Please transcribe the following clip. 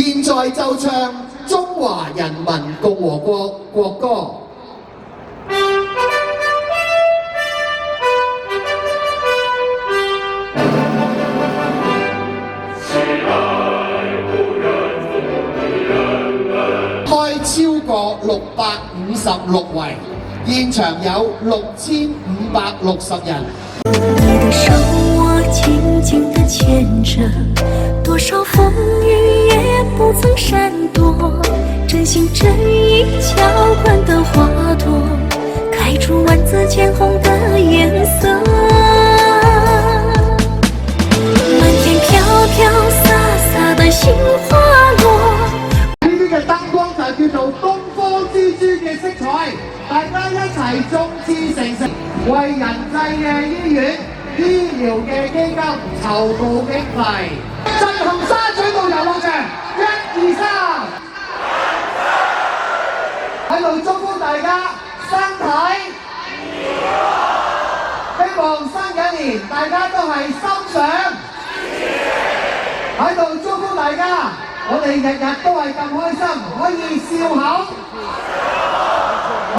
現在就唱中華人民共和國國歌。開超過656圍，現場有6560人。你的手我緊緊地牽着，多少風雨也不曾閃躲，真心真意澆灌的花朵，開出萬紫千紅的顏色，滿天飄飄灑灑的杏花落。呢啲嘅燈光就叫做東方之珠嘅色彩，大家一齊眾志成城，為人際嘅醫院、醫療嘅基金籌募經費，震撼沙咀道遊樂場，1、2、3，喺度祝福大家身體，希望新嘅一年大家都係心想，喺度祝福大家。我哋日日都係咁開心，可以笑口。